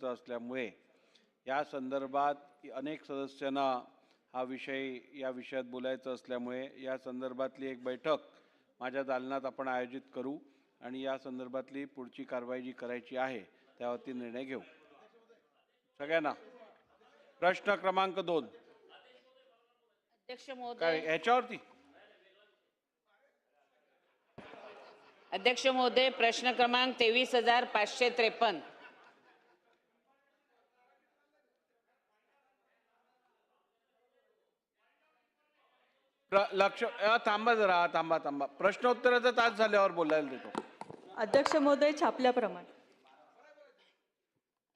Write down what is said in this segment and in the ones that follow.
महत्त्वाचा असल्यामुळे या संदर्भात अनेक सदस्यांना हा विषय या विषयात बोलायचं असल्यामुळे या संदर्भातली एक बैठक माझ्या दालनात आपण आयोजित करू आणि या संदर्भातली पुढची कारवाई जी करायची आहे त्यावरती निर्णय घेऊ. सगळ्यांना प्रश्न क्रमांक 2 अध्यक्ष महोदय, काय याच्यावरती अध्यक्ष महोदय, प्रश्न क्रमांक 23,553. लक्ष थांबा जरा थांबा प्रश्नोत्तराचा तास झाल्यावर बोलायला देतो. अध्यक्ष महोदय, छापल्याप्रमाणे.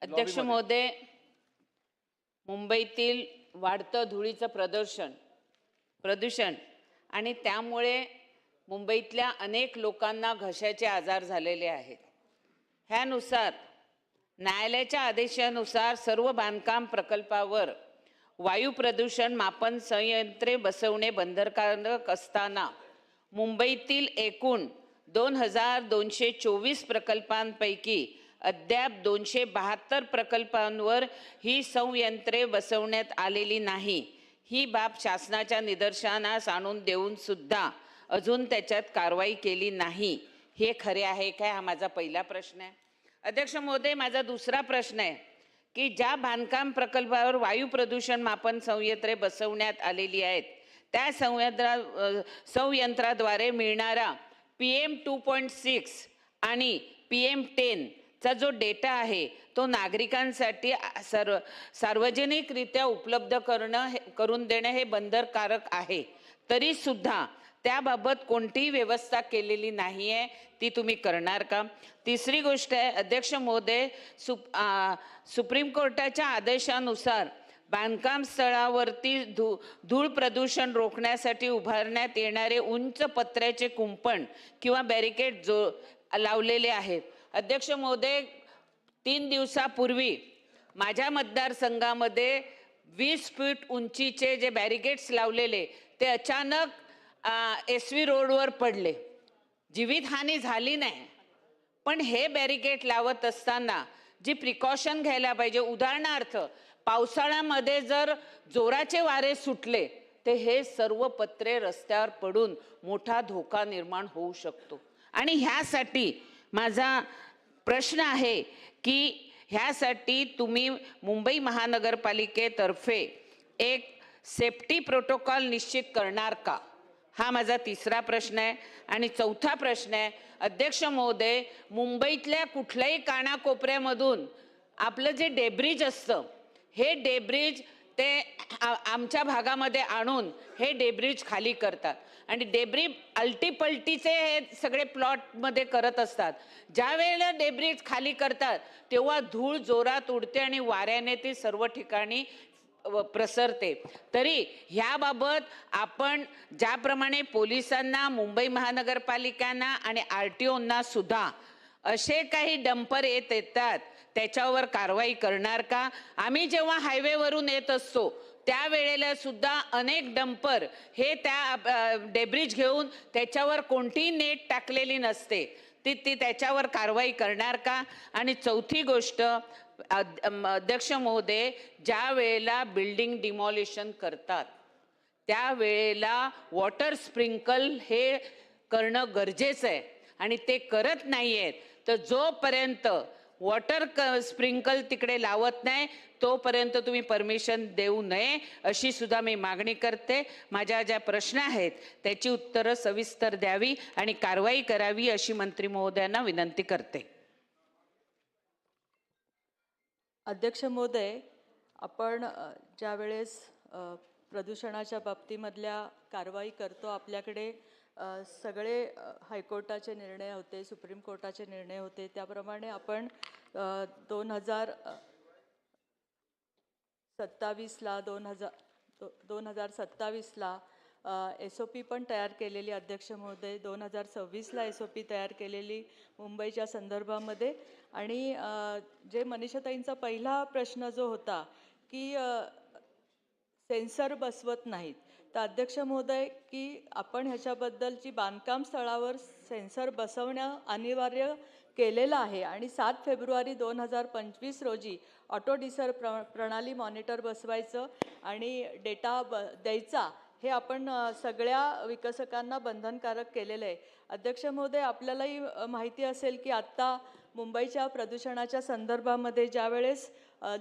अध्यक्ष महोदय, मुंबईतील वाढतं धुळीचं प्रदूषण आणि त्यामुळे मुंबईतल्या अनेक लोकांना घशाचे आजार झालेले आहेत. ह्यानुसार न्यायालयाच्या आदेशानुसार सर्व बांधकाम प्रकल्पावर वायू प्रदूषण मापन संयंत्रे बसवणे बंधनकारक असताना मुंबईतील एकूण 2,224 प्रकल्पांपैकी अद्याप 272 प्रकल्पांवर ही संयंत्रे बसवण्यात आलेली नाही. ही बाब शासनाच्या निदर्शनास आणून देऊन सुद्धा अजून त्याच्यात कारवाई केली नाही. हे खरे आहे काय? हा माझा पहिला प्रश्न आहे. अध्यक्ष महोदय, माझा दुसरा प्रश्न आहे की ज्या बांधकाम प्रकल्पावर वायू प्रदूषण मापन संयंत्रे बसवण्यात आलेली आहेत त्या संयंत्राद्वारे मिळणारा PM 2.6 आणि PM10 चा जो डेटा आहे तो नागरिकांसाठी सार्वजनिकरित्या उपलब्ध करून देणे हे बंधनकारक आहे. तरी सुद्धा त्याबाबत कोणतीही व्यवस्था केलेली नाही आहे. ती तुम्ही करणार का? तिसरी गोष्ट आहे अध्यक्ष महोदय, सुप्रीम कोर्टाच्या आदेशानुसार बांधकाम स्थळावरती धूळ प्रदूषण रोखण्यासाठी उभारण्यात येणारे उंच पत्र्याचे कुंपण किंवा बॅरिकेड लावलेले आहेत. अध्यक्ष महोदय, 3 दिवसापूर्वी माझ्या मतदारसंघामध्ये 20 फूट उंचीचे जे बॅरिकेड्स लावलेले ते अचानक SV रोडवर पडले. जीवितहानी झाली नाही, पण हे बॅरिकेड लावत असताना जी प्रिकॉशन घ्यायला पाहिजे, उदाहरणार्थ पावसाळ्यामध्ये जर जोराचे वारे सुटले तर हे सर्व पत्रे रस्त्यावर पडून मोठा धोका निर्माण होऊ शकतो. आणि ह्यासाठी माझा प्रश्न आहे की ह्यासाठी तुम्ही मुंबई महानगरपालिकेतर्फे एक सेफ्टी प्रोटोकॉल निश्चित करणार का? हा माझा तिसरा प्रश्न आहे. आणि चौथा प्रश्न आहे अध्यक्ष महोदय, मुंबईतल्या कुठल्याही कानाकोपऱ्यामधून आपलं जे डेब्रिज असतं हे डेब्रिज ते आमच्या भागामध्ये आणून हे डेब्रिज खाली करतात आणि डेब्रिज अल्टीपल्टीचे हे सगळे प्लॉटमध्ये करत असतात. ज्या वेळेला डेब्रिज खाली करतात तेव्हा धूळ जोरात उडते आणि वाऱ्याने ती सर्व ठिकाणी प्रसरते. तरी ह्याबाबत आपण ज्याप्रमाणे पोलिसांना, मुंबई महानगरपालिकांना आणि RTOंना सुद्धा असे काही डंपर येतात त्याच्यावर कारवाई करणार का? आम्ही जेव्हा हायवेवरून येत असतो त्यावेळेला सुद्धा अनेक डंपर हे त्या डेब्रिज घेऊन त्याच्यावर कोणतीही नेट टाकलेली नसते, ती त्याच्यावर कारवाई करणार का? आणि चौथी गोष्ट अध्यक्ष महोदय, ज्या वेळेला बिल्डिंग डिमॉलिशन करतात त्यावेळेला वॉटर स्प्रिंकल हे करणं गरजेचं आहे आणि ते करत नाही आहेत. तर जोपर्यंत वॉटर स्प्रिंकल तिकडे लावत नाही तोपर्यंत तुम्ही परमिशन देऊ नये अशी सुद्धा मी मागणी करते. माझ्या ज्या प्रश्न आहेत त्याची उत्तरं सविस्तर द्यावी आणि कारवाई करावी अशी मंत्री महोदयांना विनंती करते. अध्यक्ष महोदय, आपण ज्या वेळेस प्रदूषणाच्या बाबतीमधल्या कारवाई करतो आपल्याकडे सगळे हायकोर्टाचे निर्णय होते, सुप्रीम कोर्टाचे निर्णय होते, त्याप्रमाणे आपण 2027ला SOP पण तयार केलेली अध्यक्ष महोदय, 2026ला SOP तयार केलेली मुंबईच्या संदर्भामध्ये. आणि जे मनीषाताईंचा पहिला प्रश्न जो होता की सेन्सर बसवत नाहीत, तर अध्यक्ष महोदय की आपण ह्याच्याबद्दलची बांधकाम स्थळावर सेन्सर बसवणं अनिवार्य केलेलं आहे आणि 7 फेब्रुवारी 2025 रोजी ऑटो डिसर प्रणाली मॉनिटर बसवायचं आणि डेटा द्यायचा हे आपण सगळ्या विकसकांना बंधनकारक केलेलं आहे. अध्यक्ष महोदय, आपल्यालाही माहिती असेल की आत्ता मुंबईच्या प्रदूषणाच्या संदर्भामध्ये ज्यावेळेस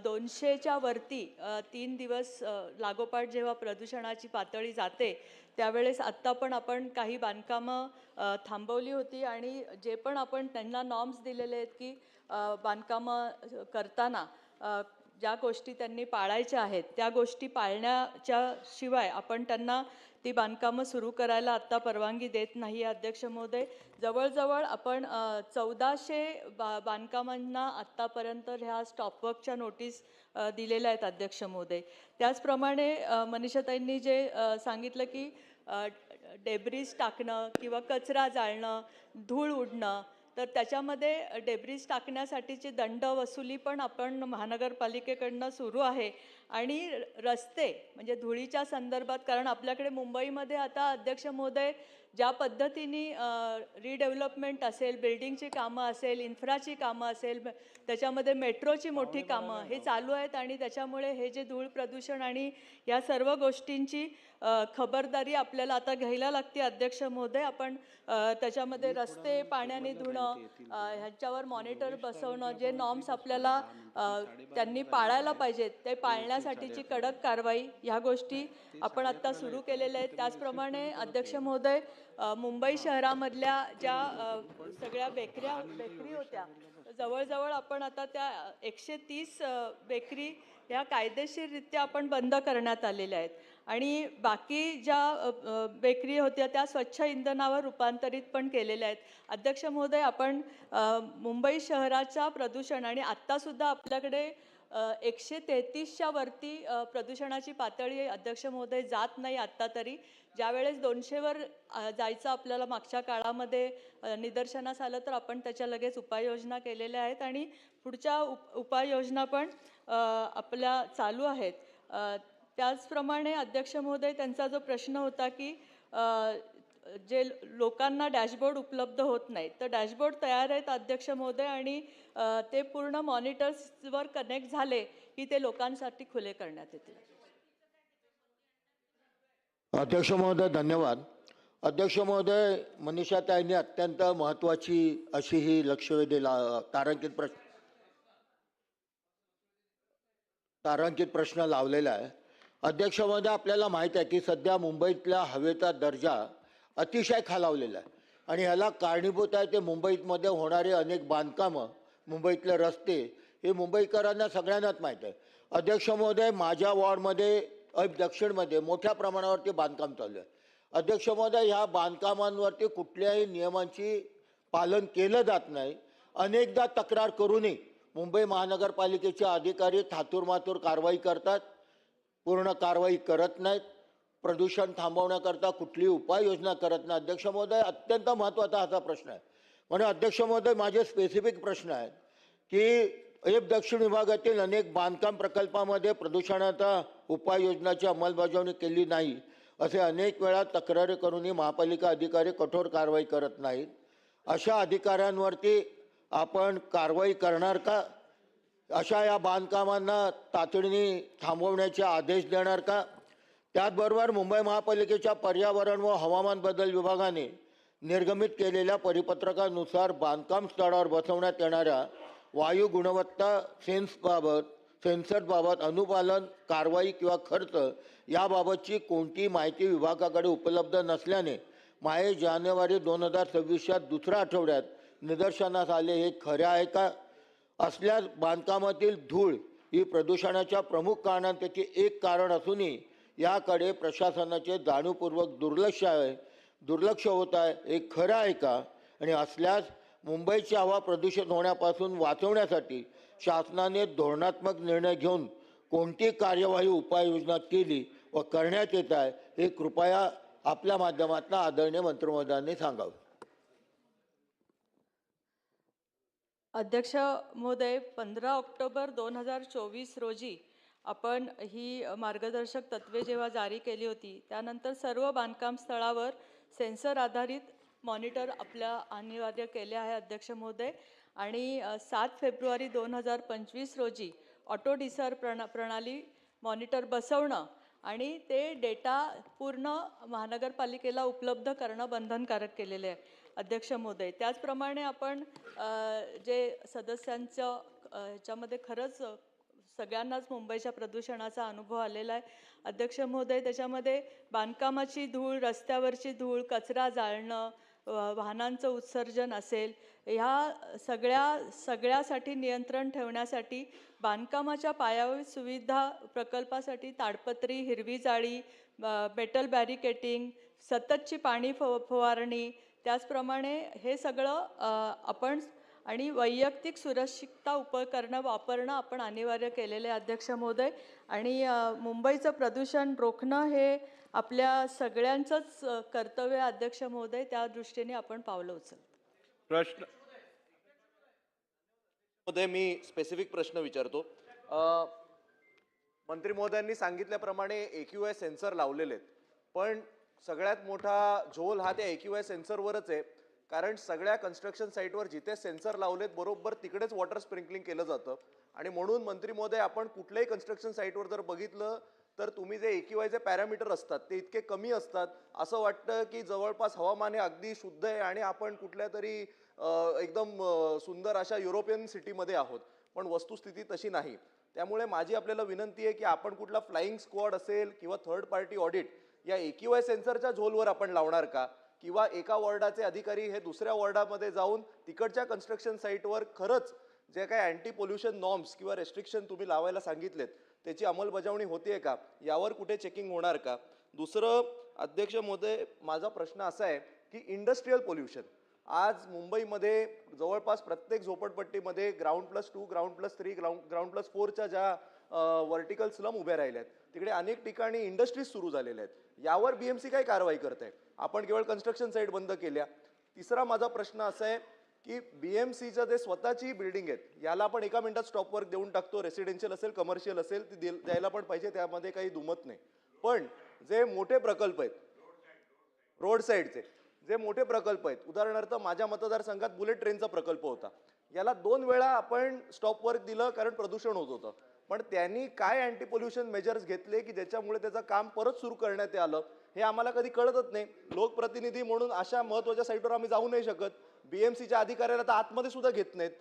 200च्या वरती 3 दिवस लागोपाठ जेव्हा प्रदूषणाची पातळी जाते त्यावेळेस आत्ता पण आपण काही बांधकामं थांबवली होती आणि जे पण आपण त्यांना नॉर्म्स दिलेले आहेत की बांधकामं करताना ज्या गोष्टी त्यांनी पाळायच्या आहेत त्या गोष्टी पाळण्याच्या शिवाय आपण त्यांना ती बांधकामं सुरू करायला आत्ता परवानगी देत नाही. अध्यक्ष महोदय, जवळजवळ आपण 1400 बांधकामांना आत्तापर्यंत ह्या स्टॉपवर्कच्या नोटीस दिलेल्या आहेत अध्यक्ष महोदय. त्याचप्रमाणे मनीषाताईंनी जे सांगितलं की डेब्रिज टाकणं किंवा कचरा जाळणं, धूळ उडणं, तर त्याच्यामध्ये डेब्रिज टाकण्यासाठीची दंड वसुली पण आपण महानगरपालिकेकडनं सुरू आहे. आणि रस्ते म्हणजे धुळीच्या संदर्भात, कारण आपल्याकडे मुंबईमध्ये आता अध्यक्ष महोदय ज्या पद्धतीने रिडेव्हलपमेंट असेल, बिल्डिंगची कामं असेल, इन्फ्राची कामं असेल, त्याच्यामध्ये मेट्रोची मोठी कामं हे चालू आहेत आणि त्याच्यामुळे हे जे धूळ प्रदूषण आणि या सर्व गोष्टींची खबरदारी आपल्याला आता घ्यायला लागते. अध्यक्ष महोदय, आपण त्याच्यामध्ये रस्ते पाण्याने धुणं, ह्याच्यावर मॉनिटर बसवणं, जे नॉर्म्स आपल्याला त्यांनी पाळायला पाहिजेत ते पाळण्यासाठीची कडक कारवाई ह्या गोष्टी आपण आत्ता सुरू केलेल्या आहेत. त्याचप्रमाणे अध्यक्ष महोदय, मुंबई शहरामधल्या ज्या सगळ्या बेकरी होत्या, जवळजवळ आपण आता त्या 130 बेकरी ह्या कायदेशीररित्या आपण बंद करण्यात आलेल्या आहेत आणि बाकी ज्या बेकरी होत्या त्या स्वच्छ इंधनावर रूपांतरित पण केलेल्या आहेत. अध्यक्ष महोदय, आपण मुंबई शहराच्या प्रदूषण आणि आत्तासुद्धा आपल्याकडे 133च्या वरती प्रदूषणाची पातळी अध्यक्ष महोदय जात नाही आत्ता तरी. ज्यावेळेस 200वर जायचं आपल्याला मागच्या काळामध्ये निदर्शनास आलं तर आपण त्याच्या लगेच उपाययोजना केलेल्या आहेत आणि पुढच्या उपाययोजना पण आपल्या चालू आहेत. त्याचप्रमाणे अध्यक्ष महोदय, त्यांचा जो प्रश्न होता की जे लोकांना डॅशबोर्ड उपलब्ध होत नाही, तर डॅशबोर्ड तयार आहेत अध्यक्ष महोदय आणि ते पूर्ण मॉनिटर्सवर कनेक्ट झाले की ते लोकांसाठी खुले करण्यात येतील. अध्यक्ष महोदय, धन्यवाद. अध्यक्ष महोदय, मनीषाताईंनी अत्यंत महत्त्वाची अशी ही लक्षवेधी तारांकित प्रश्न लावलेला आहे. अध्यक्ष महोदय, आपल्याला माहीत आहे की सध्या मुंबईतल्या हवेचा दर्जा अतिशय खालावलेला आहे आणि ह्याला कारणीभूत आहे ते मुंबईमध्ये होणारे अनेक बांधकामं, मुंबईतले रस्ते, हे मुंबईकरांना सगळ्यांनाच माहीत आहे. अध्यक्ष महोदय, माझ्या वॉर्डमध्ये दक्षिणमध्ये मोठ्या प्रमाणावरती बांधकाम चालू आहे. अध्यक्ष महोदय, ह्या बांधकामांवरती कुठल्याही नियमांची पालन केलं जात नाही. अनेकदा तक्रार करूनही मुंबई महानगरपालिकेचे अधिकारी थातूरमातूर कारवाई करतात, पूर्ण कारवाई करत नाहीत, प्रदूषण थांबवण्याकरता कुठलीही उपाययोजना करत नाही. अध्यक्ष महोदय, अत्यंत महत्त्वाचा हा प्रश्न आहे. म्हणून अध्यक्ष महोदय, माझे स्पेसिफिक प्रश्न आहेत की दक्षिण विभागातील अनेक बांधकाम प्रकल्पामध्ये प्रदूषणाचा उपाययोजनाची अंमलबजावणी केली नाही असे अनेक वेळा तक्रारी करूनही महापालिका अधिकारी कठोर कारवाई करत नाहीत. अशा अधिकाऱ्यांवरती आपण कारवाई करणार का? अशा या बांधकामांना तातडीने थांबवण्याचे आदेश देणार का? त्याचबरोबर मुंबई महापालिकेच्या पर्यावरण व हवामान बदल विभागाने निर्गमित केलेल्या परिपत्रकानुसार बांधकाम स्थळावर बसवण्यात येणाऱ्या वायू गुणवत्ता सेन्सरबाबत अनुपालन, कारवाई किंवा खर्च याबाबतची कोणतीही माहिती विभागाकडे उपलब्ध नसल्याने माहे जानेवारी 2026च्या दुसऱ्या आठवड्यात निदर्शनास आले. हे खरे आहे का? असल्यास बांधकामातील धूळ ही प्रदूषणाच्या प्रमुख कारणांपैकी एक कारण असूनही याकडे प्रशासनाचे जाणीवपूर्वक दुर्लक्ष होत आहे. हे खरं आहे का? आणि असल्यास मुंबईची हवा प्रदूषित होण्यापासून वाचवण्यासाठी शासनाने धोरणात्मक निर्णय घेऊन कोणती कार्यवाही उपाययोजना केली व करण्यात येत आहे हे कृपया आपल्या माध्यमातून आदरणीय मंत्रिमहोदयांनी सांगावे. अध्यक्ष महोदय, 15 ऑक्टोबर 2024 रोजी आपण ही मार्गदर्शक तत्त्वे जेव्हा जारी केली होती त्यानंतर सर्व बांधकाम स्थळावर सेन्सर आधारित मॉनिटर आपल्या अनिवार्य केले आहे अध्यक्ष महोदय. आणि 7 फेब्रुवारी 2025 रोजी ऑटो डिसर प्रणाली मॉनिटर बसवणं आणि ते डेटा पूर्ण महानगरपालिकेला उपलब्ध करणं बंधनकारक केलेले आहे अध्यक्ष महोदय. त्याचप्रमाणे आपण जे सदस्यांचं ह्याच्यामध्ये खरंच सगळ्यांनाच मुंबईच्या प्रदूषणाचा अनुभव आलेला आहे अध्यक्ष महोदय. त्याच्यामध्ये बांधकामाची धूळ, रस्त्यावरची धूळ, कचरा जाळणं, वाहनांचं उत्सर्जन असेल, ह्या सगळ्यासाठी नियंत्रण ठेवण्यासाठी बांधकामाच्या पायाभूत सुविधा प्रकल्पासाठी ताडपत्री, हिरवी जाळी, मेटल बॅरिकेटिंग, सततची पाणी फवारणी, त्याचप्रमाणे हे सगळं आपण आणि वैयक्तिक सुरक्षितता उपकरणं वापरणं आपण अनिवार्य केलेले अध्यक्ष महोदय. आणि मुंबईचं प्रदूषण रोखणं हे आपल्या सगळ्यांचंच कर्तव्य अध्यक्ष महोदय. त्या दृष्टीने आपण पावलं उचलतो. प्रश्न मध्ये मी स्पेसिफिक प्रश्न विचारतो. मंत्री महोदयांनी सांगितल्याप्रमाणे AQI सेन्सर लावलेले आहेत, पण सगळ्यात मोठा झोल हा त्या AQI सेन्सरवरच आहे. कारण सगळ्या कन्स्ट्रक्शन साईटवर जिथे सेन्सर लावलेत बरोबर तिकडेच वॉटर स्प्रिंकलिंग केलं जातं. आणि म्हणून मंत्री महोदय, आपण कुठल्याही कन्स्ट्रक्शन साईटवर जर बघितलं तर तुम्ही जे AQIचे पॅरामीटर असतात ते इतके कमी असतात, असं वाटतं की जवळपास हवामान हे अगदी शुद्ध आहे आणि आपण कुठल्या तरी एकदम सुंदर अशा युरोपियन सिटीमध्ये आहोत. पण वस्तुस्थिती तशी नाही. त्यामुळे माझी आपल्याला विनंती आहे की आपण कुठला फ्लाइंग स्क्वॉड असेल किंवा थर्ड पार्टी ऑडिट या AQI सेन्सरच्या झोलवर आपण लावणार का? किंवा एका वॉर्डाचे अधिकारी हे दुसऱ्या वॉर्डामध्ये जाऊन तिकडच्या कन्स्ट्रक्शन साईटवर खरंच जे काही अँटी पोल्युशन नॉर्म्स किंवा रेस्ट्रिक्शन तुम्ही लावायला सांगितलेत त्याची अंमलबजावणी होतीये का, यावर कुठे चेकिंग होणार का? दुसरं अध्यक्ष महोदय, माझा प्रश्न असा आहे की इंडस्ट्रीयल पोल्युशन आज मुंबईमध्ये जवळपास प्रत्येक झोपडपट्टीमध्ये ग्राउंड+2, ग्राउंड+3, ग्राउंड+4च्या ज्या व्हर्टिकल स्लम उभ्या राहिल्या आहेत तिकडे अनेक ठिकाणी इंडस्ट्रीज सुरू झालेल्या आहेत. यावर BMC काय कारवाई करते? आपण केवळ कन्स्ट्रक्शन साईट बंद केल्या. तिसरा माझा प्रश्न असा आहे की BMCचं जे स्वतःची बिल्डिंग आहेत याला आपण एका मिनिटात स्टॉप वर्क देऊन टाकतो. रेसिडेन्शियल असेल, कमर्शियल असेल, ती द्यायला पण पाहिजे, त्यामध्ये काही दुमत नाही. पण जे मोठे प्रकल्प आहेत रोड साईडचे जे मोठे प्रकल्प आहेत, उदाहरणार्थ माझ्या मतदारसंघात बुलेट ट्रेनचा प्रकल्प होता, याला 2 वेळा आपण स्टॉप वर्क दिलं कारण प्रदूषण होत होतं. पण त्यांनी काय अँटी पोल्युशन मेजर्स घेतले की ज्याच्यामुळे त्याचं काम परत सुरू करण्यात आलं हे आम्हाला कधी कळतच नाही. लोकप्रतिनिधी म्हणून अशा महत्त्वाच्या साईटवर आम्ही जाऊ नाही शकत. BMCच्या अधिकाऱ्याला तर आतमध्ये सुद्धा घेत नाहीत.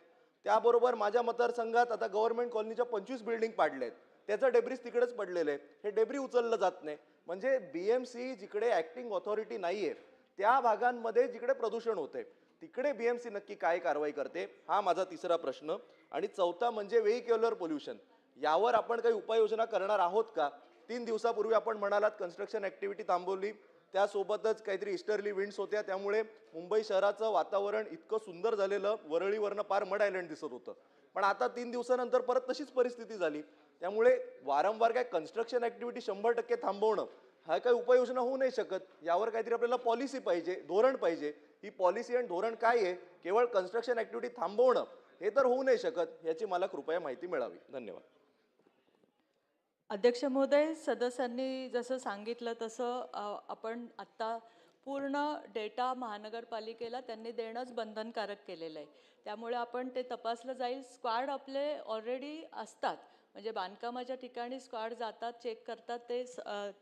त्याबरोबर माझ्या मतदारसंघात आता गव्हर्नमेंट कॉलनीच्या 25 बिल्डिंग पाडल्या आहेत, त्याचं डेब्रिस तिकडेच पडलेलं आहे, हे डेब्री उचललं जात नाही. म्हणजे BMC जिकडे ॲक्टिंग ऑथॉरिटी नाही आहे त्या भागांमध्ये जिकडे प्रदूषण होते तिकडे BMC नक्की काय कारवाई करते, हा माझा तिसरा प्रश्न. आणि चौथा म्हणजे व्हेइक्युलर पोल्युशन, यावर आपण काही उपाययोजना करणार आहोत का? 3 दिवसापूर्वी आपण म्हणालात कन्स्ट्रक्शन ॲक्टिव्हिटी थांबवली, त्यासोबतच काहीतरी ईस्टर्ली विंड्स होत्या, त्यामुळे मुंबई शहराचं वातावरण इतकं सुंदर झालेलं, वरळीवरनं पार मड आयलंड दिसत होतं. पण आता 3 दिवसानंतर परत तशीच परिस्थिती झाली. त्यामुळे वारंवार काय कन्स्ट्रक्शन ॲक्टिव्हिटी 100% थांबवणं हा काही उपाययोजना होऊ नाही शकत. यावर काहीतरी आपल्याला पॉलिसी पाहिजे, धोरण पाहिजे. ही पॉलिसी आणि धोरण काय आहे? केवळ कन्स्ट्रक्शन ॲक्टिव्हिटी थांबवणं हे तर होऊ नाही शकत. याची मला कृपया माहिती मिळावी. धन्यवाद. अध्यक्ष महोदय, सदस्यांनी जसं सांगितलं तसं आपण आत्ता पूर्ण डेटा महानगरपालिकेला त्यांनी देणंच बंधनकारक केलेलं आहे. त्यामुळे आपण ते तपासलं जाईल. स्क्वॉड आपले ऑलरेडी असतात, म्हणजे बांधकामाच्या ठिकाणी स्क्वॉड जातात, चेक करतात,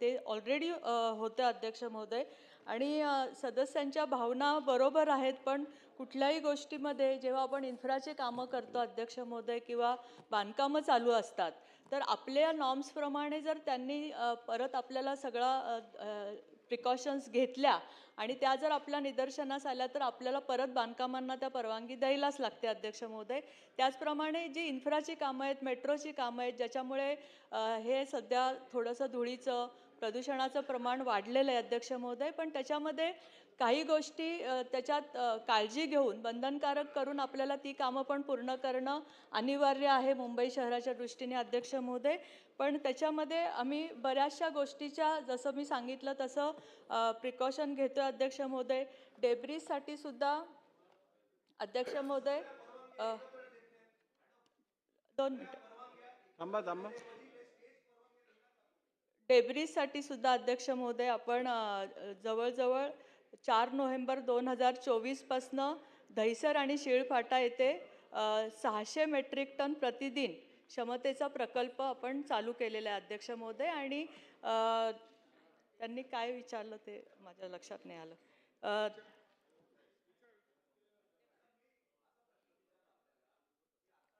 ते ऑलरेडी होतं अध्यक्ष महोदय. आणि सदस्यांच्या भावना बरोबर आहेत, पण कुठल्याही गोष्टीमध्ये जेव्हा आपण इन्फ्राचे कामं करतो अध्यक्ष महोदय किंवा बांधकामं चालू असतात तर आपल्या नॉर्म्सप्रमाणे जर त्यांनी परत आपल्याला सगळा प्रिकॉशन्स घेतल्या आणि त्या जर आपल्या निदर्शनास आल्या तर आपल्याला परत बांधकामांना त्या परवानगी द्यायलाच लागते अध्यक्ष महोदय. त्याचप्रमाणे जी इन्फ्राची कामं आहेत, मेट्रोची कामं आहेत, ज्याच्यामुळे हे सध्या थोडंसं धुळीचं प्रदूषणाचं प्रमाण वाढलेलं आहे अध्यक्ष महोदय. पण त्याच्यामध्ये काही गोष्टी त्याच्यात काळजी घेऊन बंधनकारक करून आपल्याला ती कामं पण पूर्ण करणं अनिवार्य आहे मुंबई शहराच्या दृष्टीने अध्यक्ष महोदय. पण त्याच्यामध्ये आम्ही बऱ्याचशा गोष्टीच्या जसं मी सांगितलं तसं प्रिकॉशन घेतो अध्यक्ष महोदय. डेब्रीजसाठी सुद्धा अध्यक्ष महोदय 2 मिनिटं थांबा. डेब्रीजसाठी सुद्धा अध्यक्ष महोदय आपण जवळजवळ 4 नोव्हेंबर 2024 पासनं दहिसर आणि शीळफाटा येथे 600 मेट्रिक टन प्रतिदिन क्षमतेचा प्रकल्प आपण चालू केलेला आहे अध्यक्ष महोदय. आणि त्यांनी काय विचारलं ते माझ्या लक्षात नाही आलं.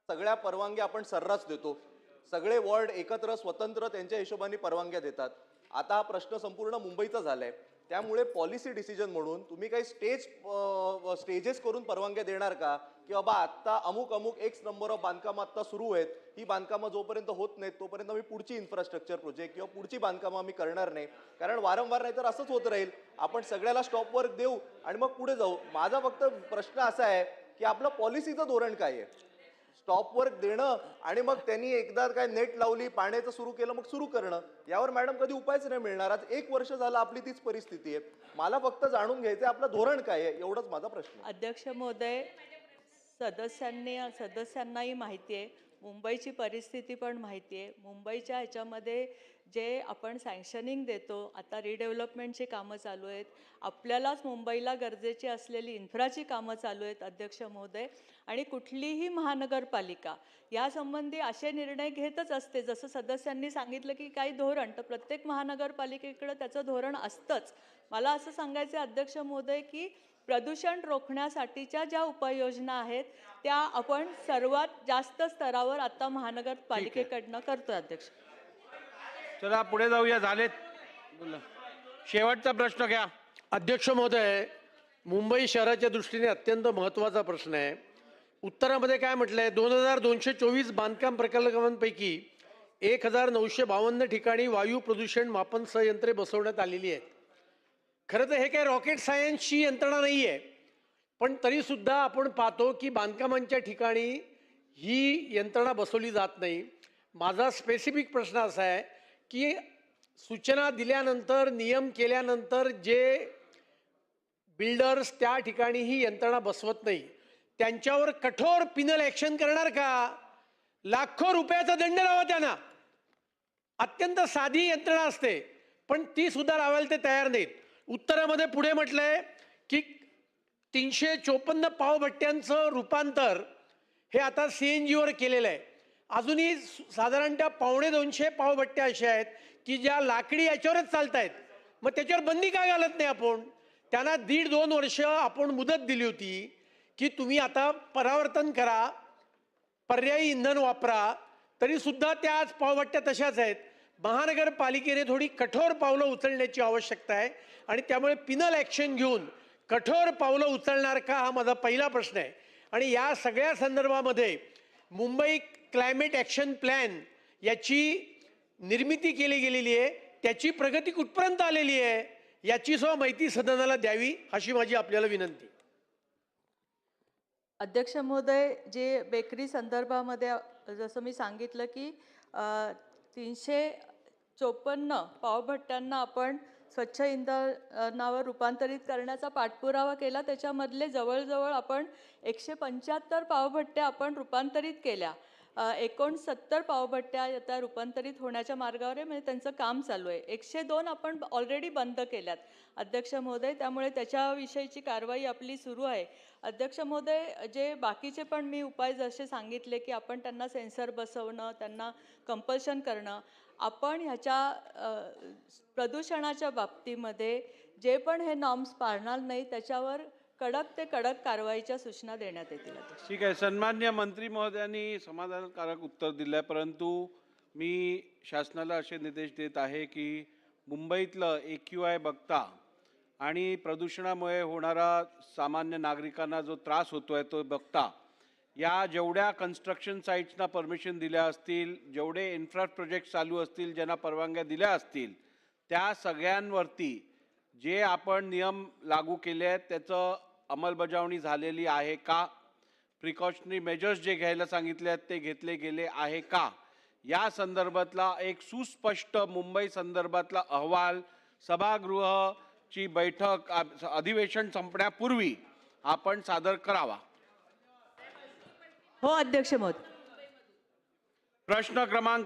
सगळ्या परवानग्या आपण सर्रास देतो. सगळे वॉर्ड एकत्र स्वतंत्र त्यांच्या हिशोबाने परवानग्या देतात. आता हा प्रश्न संपूर्ण मुंबईचा झालाय. त्यामुळे पॉलिसी डिसिजन म्हणून तुम्ही काही स्टेजेस करून परवानग्या देणार का, की बाबा आत्ता अमुक अमुक एक्स नंबर ऑफ बांधकामं आत्ता सुरू आहेत, ही बांधकामं जोपर्यंत होत नाहीत तोपर्यंत आम्ही पुढची इन्फ्रास्ट्रक्चर प्रोजेक्ट किंवा पुढची बांधकामं आम्ही करणार नाही. कारण वारंवार नाही तर असंच होत राहील. आपण सगळ्याला स्टॉप वर्क देऊ आणि मग पुढे जाऊ. माझा फक्त प्रश्न असा आहे की आपलं पॉलिसीचं धोरण काय आहे. स्टॉप वर्क देणं आणि मग त्यांनी एकदा काय नेट लावली, पाण्याचं सुरू केलं, मग सुरू करणं, यावर मॅडम कधी उपायच नाही मिळणार. आज 1 वर्ष झालं आपली तीच परिस्थिती आहे. मला फक्त जाणून घ्यायचं आपलं धोरण काय आहे, एवढंच माझा प्रश्न. अध्यक्ष महोदय, सदस्यांनाही माहिती आहे, मुंबईची परिस्थिती पण माहिती आहे. मुंबईच्या ह्याच्यामध्ये जे आपण सँक्शनिंग देतो, आता रिडेव्हलपमेंटची कामं चालू आहेत, आपल्यालाच मुंबईला गरजेची असलेली इन्फ्राची कामं चालू आहेत अध्यक्ष महोदय. आणि कुठलीही महानगरपालिका यासंबंधी असे निर्णय घेतच असते. जसं सदस्यांनी सांगितलं की काही धोरण, तर प्रत्येक महानगरपालिकेकडं त्याचं धोरण असतंच. मला असं सांगायचं आहे अध्यक्ष महोदय की प्रदूषण रोखण्यासाठीच्या ज्या उपाययोजना आहेत त्या आपण सर्वात जास्त स्तरावर आता महानगरपालिकेकडनं करतोय अध्यक्ष. चला पुढे जाऊया. झालेत बोला. शेवटचा प्रश्न घ्या. अध्यक्ष महोदय, मुंबई शहराच्या दृष्टीने अत्यंत महत्त्वाचा प्रश्न आहे. उत्तरामध्ये काय म्हटलंय, 2224 बांधकाम प्रकल्पांपैकी 1952 ठिकाणी वायू प्रदूषण मापन संयंत्रे बसवण्यात आलेली आहेत. खरं तर हे काही रॉकेट सायन्सची यंत्रणा नाही आहे, पण तरीसुद्धा आपण पाहतो की बांधकामांच्या ठिकाणी ही यंत्रणा बसवली जात नाही. माझा स्पेसिफिक प्रश्न असा आहे की सूचना दिल्यानंतर, नियम केल्यानंतर जे बिल्डर्स त्या ठिकाणी ही यंत्रणा बसवत नाही त्यांच्यावर कठोर पिनल ॲक्शन करणार का? लाखो रुपयाचा दंड लावा त्यांना. अत्यंत साधी यंत्रणा असते, पण ती सुद्धा लावायला ते तयार नाहीत. उत्तरामध्ये पुढे म्हटलंय की 354 पावभट्ट्यांचं रूपांतर हे आता CNG वर केलेलं आहे. अजूनही साधारणतः 250 पावभट्ट्या अशा आहेत की ज्या लाकडी याच्यावरच चालत आहेत. मग त्याच्यावर बंदी का घालत नाही आपण? त्यांना 1.5-2 वर्ष आपण मुदत दिली होती की तुम्ही आता परावर्तन करा, पर्यायी इंधन वापरा, तरी सुद्धा त्या आज पावभट्ट्या तशाच आहेत. महानगरपालिकेने थोडी कठोर पावलं उचलण्याची आवश्यकता आहे आणि त्यामुळे पिनल ॲक्शन घेऊन कठोर पावलं उचलणार का, हा माझा पहिला प्रश्न आहे. आणि या सगळ्या संदर्भामध्ये मुंबई क्लायमेट ॲक्शन प्लॅन याची निर्मिती केली गेलेली आहे, त्याची प्रगती कुठपर्यंत आलेली आहे याची सुद्धा माहिती सदनाला द्यावी अशी माझी आपल्याला विनंती. अध्यक्ष महोदय, जे बेकरी संदर्भामध्ये जसं मी सांगितलं की 354 पावभट्ट्यांना आपण स्वच्छ इंधनावर रूपांतरित करण्याचा पाठपुरावा केला. त्याच्यामधले जवळजवळ आपण 175 पावभट्ट्या आपण रूपांतरित केल्या. 69 पावभट्ट्या आता रूपांतरित होण्याच्या मार्गावर आहे, म्हणजे त्यांचं काम चालू आहे. 102 आपण ऑलरेडी बंद केल्यात अध्यक्ष महोदय, त्यामुळे त्याच्याविषयीची कारवाई आपली सुरू आहे. अध्यक्ष महोदय, जे बाकीचे पण मी उपाय जसे सांगितले की आपण त्यांना सेन्सर बसवणं, त्यांना कंपल्शन करणं, आपण ह्याच्या प्रदूषणाच्या बाबतीमध्ये जे पण हे नॉर्म्स पाळणार नाही त्याच्यावर कडक ते कडक कारवाईच्या सूचना देण्यात येतील. ठीक आहे. सन्मान्य मंत्री महोदयांनी समाधानकारक उत्तर दिलं आहे, परंतु मी शासनाला असे निर्देश देत आहे की मुंबईतलं AQI बघता आणि प्रदूषणामुळे होणारा सामान्य नागरिकांना जो त्रास होतो आहे तो बघता, या जेवढ्या कन्स्ट्रक्शन साईट्सना परमिशन दिल्या असतील, जेवढे इन्फ्रा प्रोजेक्ट चालू असतील, ज्यांना परवानग्या दिल्या असतील, त्या सगळ्यांवरती जे आपण नियम लागू केले आहेत त्याचं अंमलबजावणी झालेली आहे का? प्रिकॉशनरी मेजर्स जे घ्यायला सांगितले आहेत ते घेतले गेले आहे का? या संदर्भातला एक सुस्पष्ट मुंबई संदर्भातला अहवाल सभागृहाची बैठक अधिवेशन संपण्यापूर्वी आपण सादर करावा. हो अध्यक्ष महोदय. प्रश्न क्रमांक